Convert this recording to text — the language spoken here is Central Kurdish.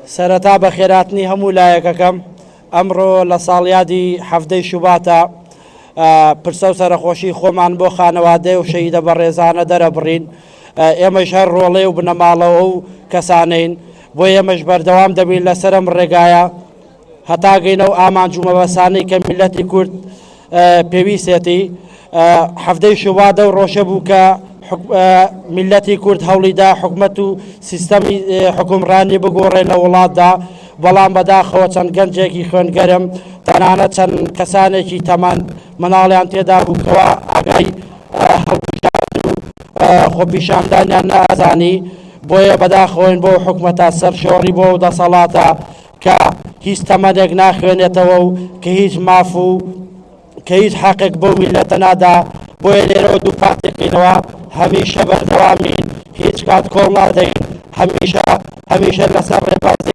سەرەتا بە خێراتنی هەموو لایەکەکەم ئەمڕۆ لە ساڵیادی هەفتەی شوباتە پرسە و سەرخۆشی خۆمان بۆ خانەوادەی و شەهیدە بەڕێزانە دەرەبڕین. ئێمەش هەر ڕۆڵێ و بنەماڵەوە و کەسانین بۆ ئێمەش بەردەوام دەبین لەسەرم ڕێگایە هەتا گەینە و ئامانجومە بەسانەی کە میلەتی کورد پێویستێتی. هەفتەی شوبات دەو ڕۆژە بوو کە میلەتی کورد هەوڵیدا حکومەت و سیستەمی حکومڕانی بگۆڕێنە وڵاتدا، بەڵام بەداخەوە چەند گەنجێکی خوێنگەرم تەنانەت چەند کەسانێکی تەمەن مناڵیان تێدا بوو کەوا ئاگای خۆپیشاندانیان نەئازانی. بۆیە بەداخەوەین بۆ حکومەتە سەرشۆڕی بۆ دەسەڵاتە کە هیچ تەمەنێک ناخوێنێتەوە و کە هیچ ماف و کە هیچ حەقێک بۆ میلەتە نادا. بۆیە لێرەوە دوو پارتێکینەوە هەمیشە بەردەوامین، هیچ کات کۆڵ نادەین، هەمیشە لەسەر ڕێبازی